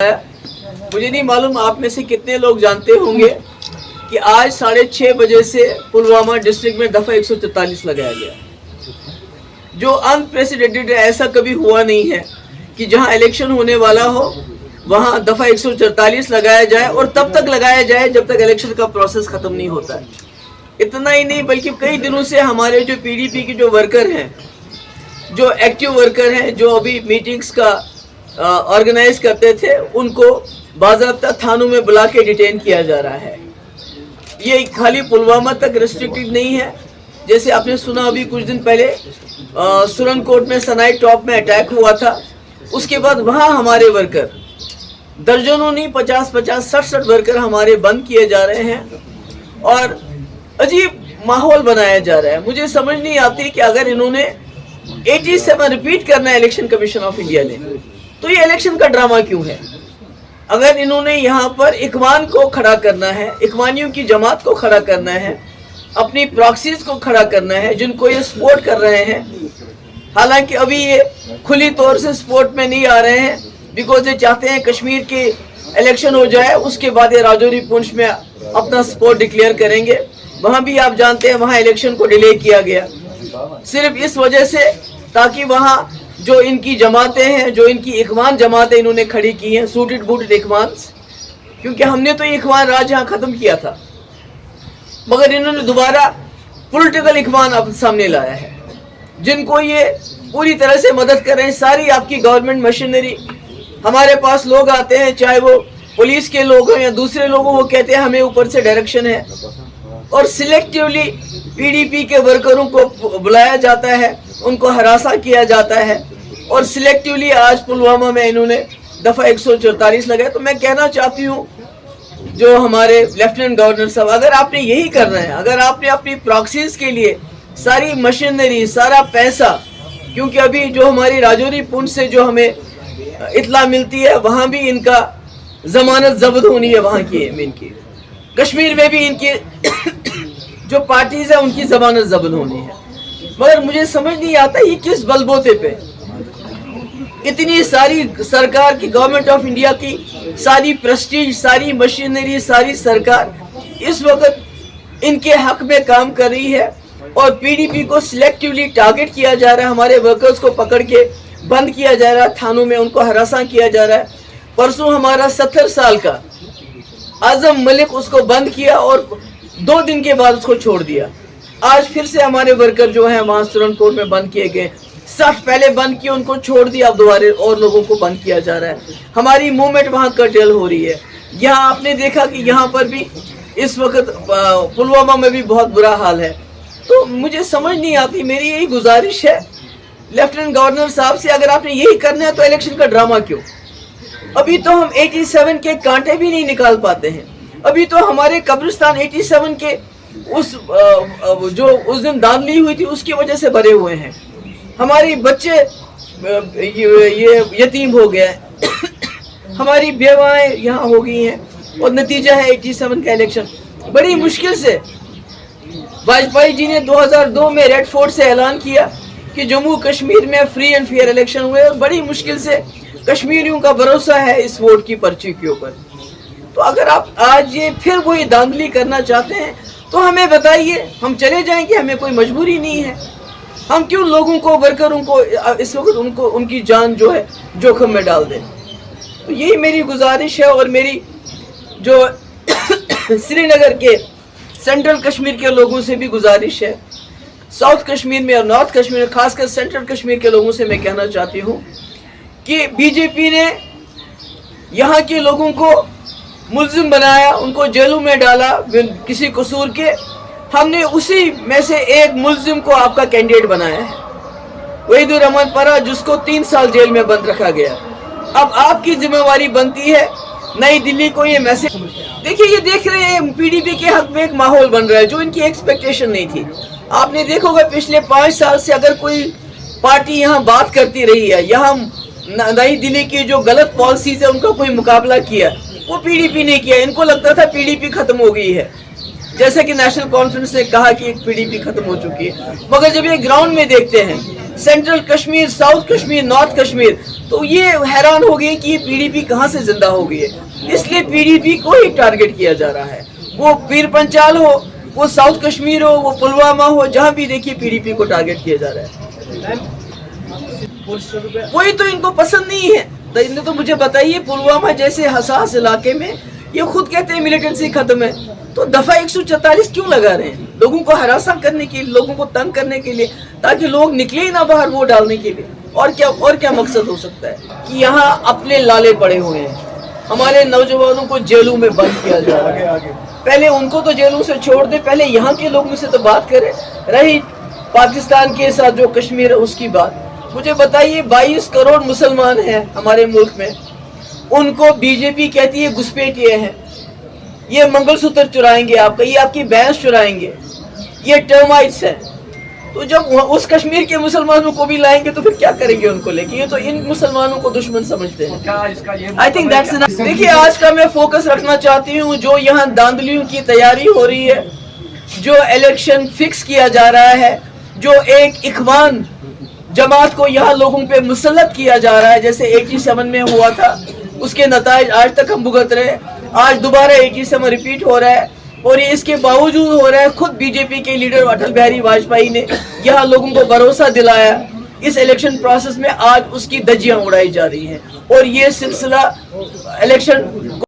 मुझे नहीं मालूम आप में से कितने लोग जानते होंगे कि आज 6:30 बजे से पुलवामा डिस्ट्रिक्ट में दफा 144 लगाया गया जो अनप्रेसिडेंटेड है। ऐसा कभी हुआ नहीं है कि जहां इलेक्शन होने वाला हो वहां दफा 144 लगाया जाए और तब तक लगाया जाए जब तक इलेक्शन का प्रोसेस खत्म नहीं होता है। इतना ही नहीं बल्कि कई दिनों से हमारे जो पीडीपी के जो वर्कर हैं, जो एक्टिव वर्कर हैं, जो अभी मीटिंग्स का ऑर्गेनाइज करते थे, उनको बाज़ाब्ता थानों में बुला के डिटेन किया जा रहा है। ये खाली पुलवामा तक रिस्ट्रिक्टेड नहीं है। जैसे आपने सुना अभी कुछ दिन पहले सुरनकोट में सनाई टॉप में अटैक हुआ था, उसके बाद वहाँ हमारे वर्कर दर्जनों नहीं 50-50 60 वर्कर हमारे बंद किए जा रहे हैं और अजीब माहौल बनाया जा रहा है। मुझे समझ नहीं आती कि अगर इन्होंने 87 रिपीट करना है इलेक्शन कमीशन ऑफ इंडिया ने, तो ये इलेक्शन का ड्रामा क्यों है? अगर इन्होंने यहाँ पर इखवान को खड़ा करना है, इखवानियों की जमात को खड़ा करना है, अपनी प्रॉक्सीज को खड़ा करना है जिनको ये सपोर्ट कर रहे हैं, हालांकि अभी ये खुली तौर से सपोर्ट में नहीं आ रहे हैं बिकॉज ये चाहते हैं कश्मीर के इलेक्शन हो जाए, उसके बाद ये राजौरी पुंछ में अपना सपोर्ट डिक्लेयर करेंगे। वहाँ भी आप जानते हैं वहाँ इलेक्शन को डिले किया गया सिर्फ इस वजह से ताकि वहाँ जो इनकी जमातें हैं, जो इनकी इखवान जमातें इन्होंने खड़ी की हैं, सूटेड बूटेड इखवान, क्योंकि हमने तो इखवान राज यहाँ खत्म किया था, मगर इन्होंने दोबारा पॉलिटिकल इखवान अब सामने लाया है जिनको ये पूरी तरह से मदद कर रहे हैं। सारी आपकी गवर्नमेंट मशीनरी, हमारे पास लोग आते हैं, चाहे वो पुलिस के लोग हों या दूसरे लोग हों, वो कहते हैं हमें ऊपर से डायरेक्शन है और सिलेक्टिवली पीडीपी के वर्करों को बुलाया जाता है, उनको हरासा किया जाता है और सिलेक्टिवली आज पुलवामा में इन्होंने दफा 144 लगाया। तो मैं कहना चाहती हूँ जो हमारे लेफ्टिनेंट गवर्नर साहब, अगर आपने यही करना है, अगर आपने अपनी प्रॉक्सीज के लिए सारी मशीनरी, सारा पैसा, क्योंकि अभी जो हमारी राजौरी पुंछ से जो हमें इत्ला मिलती है वहाँ भी इनका जमानत जब्त होनी है, वहाँ की इनकी कश्मीर में भी इनकी जो पार्टीज है उनकी जमानत जब्त होनी है। मगर मुझे समझ नहीं आता ये किस बलबोते पे इतनी सारी सरकार की, गवर्नमेंट ऑफ इंडिया की सारी प्रेस्टीज, सारी मशीनरी, सारी सरकार इस वक्त इनके हक में काम कर रही है और पीडीपी को सिलेक्टिवली टारगेट किया जा रहा है। हमारे वर्कर्स को पकड़ के बंद किया जा रहा है, थानों में उनको हरासा किया जा रहा है। परसों हमारा 70 साल का आजम मलिक, उसको बंद किया और 2 दिन के बाद उसको छोड़ दिया। आज फिर से हमारे वर्कर जो हैं वहाँ सुरनकोट में बंद किए गए, 60 पहले बंद किए, उनको छोड़ दिया, अब दोबारा और लोगों को बंद किया जा रहा है। हमारी मूवमेंट वहाँ कर्टेल हो रही है। यहाँ आपने देखा कि यहाँ पर भी इस वक्त पुलवामा में भी बहुत बुरा हाल है। तो मुझे समझ नहीं आती, मेरी यही गुजारिश है लेफ्टिनेंट गवर्नर साहब से, अगर आपने यही करना है तो इलेक्शन का ड्रामा क्यों? अभी तो हम 87 के कांटे भी नहीं निकाल पाते हैं। अभी तो हमारे कब्रिस्तान 87 के जो उस दिन दांधली हुई थी उसकी वजह से भरे हुए हैं। हमारी बच्चे ये यतीम हो गए हमारी बेवाएं यहाँ हो गई हैं और नतीजा है 87 का इलेक्शन। बड़ी मुश्किल से वाजपेयी जी ने 2002 में रेड फोर्ट से ऐलान किया कि जम्मू कश्मीर में फ्री एंड फेयर इलेक्शन हुए और बड़ी मुश्किल से कश्मीरियों का भरोसा है इस वोट की पर्ची के ऊपर। तो अगर आप आज ये फिर वही धांधली करना चाहते हैं तो हमें बताइए, हम चले जाएंगे, हमें कोई मजबूरी नहीं है। हम क्यों लोगों को, वर्करों को इस वक्त उनकी जान जो है जोखिम में डाल दें? तो यही मेरी गुजारिश है और मेरी जो श्रीनगर के सेंट्रल कश्मीर के लोगों से भी गुजारिश है, साउथ कश्मीर में और नॉर्थ कश्मीर में, खासकर सेंट्रल कश्मीर के लोगों से मैं कहना चाहती हूँ कि बीजेपी ने यहाँ के लोगों को मुल्जिम बनाया, उनको जेलों में डाला किसी कसूर के। हमने उसी में से एक मुल्जिम को आपका कैंडिडेट बनाया है, वहीदुर रहमान परा, जिसको 3 साल जेल में बंद रखा गया। अब आपकी जिम्मेवारी बनती है नई दिल्ली को ये मैसेज, देखिए ये देख रहे हैं पीडीपी के हक में एक माहौल बन रहा है जो इनकी एक्सपेक्टेशन नहीं थी। आपने देखोगे पिछले 5 साल से अगर कोई पार्टी यहाँ बात करती रही है, यहाँ नई दिल्ली की जो गलत पॉलिसीज है उनका कोई मुकाबला किया, वो पीडीपी ने किया। इनको लगता था पीडीपी खत्म हो गई है, जैसे कि नेशनल कॉन्फ्रेंस ने कहा कि पीडीपी खत्म हो चुकी है, मगर जब ये ग्राउंड में देखते हैं central Kashmir, south Kashmir, north Kashmir, तो ये हैरान हो गए कि ये पीडीपी कहाँ से जिंदा हो गई है। इसलिए पीडीपी को ही टारगेट किया जा रहा है, वो पीर पंचाल हो, वो साउथ कश्मीर हो, वो पुलवामा हो, जहाँ भी देखिए पीडीपी को टारगेट किया जा रहा है। वही तो इनको पसंद नहीं है। तो इन्हें तो मुझे बताइए, पुलवामा जैसे हसास इलाके में ये खुद कहते हैं मिलिटेंसी खत्म है, तो दफा 144 क्यों लगा रहे हैं? लोगों को हरासा करने के लिए, लोगों को तंग करने के लिए, ताकि लोग निकले ही ना बाहर वोट डालने के लिए। और क्या मकसद हो सकता है कि यहाँ अपने लाले पड़े हुए हैं, हमारे नौजवानों को जेलों में बंद किया जा रहा है। पहले उनको तो जेलों से छोड़ दे, पहले यहाँ के लोगों से तो बात करें। रही पाकिस्तान के साथ जो कश्मीर है उसकी बात, मुझे बताइए 22 करोड़ मुसलमान हैं हमारे मुल्क में, उनको बीजेपी कहती है घुसपैठिए हैं, ये मंगलसूत्र चुराएंगे आपका, ये आपकी भैंस चुराएंगे, ये टर्माइट्स हैं। तो जब उस कश्मीर के मुसलमानों को भी लाएंगे तो फिर क्या करेंगे उनको लेके? ये तो इन मुसलमानों को दुश्मन समझते हैं। I think that's enough. देखिए, आज का मैं फोकस रखना चाहती हूँ, जो यहाँ धांधलियों की तैयारी हो रही है, जो इलेक्शन फिक्स किया जा रहा है, जो एक इखवान जमात को यहाँ लोगों पे मुसल्लत किया जा रहा है, जैसे 87 में हुआ था, उसके नताइज आज तक हम भुगत रहे हैं। आज दोबारा 87 रिपीट हो रहा है, और ये इसके बावजूद हो रहा है। खुद बीजेपी के लीडर अटल बिहारी वाजपेयी ने यहाँ लोगों को भरोसा दिलाया। इस इलेक्शन प्रोसेस में आज उसकी धज्जियां उड़ाई जा रही हैं, और ये सिलसिला इलेक्शन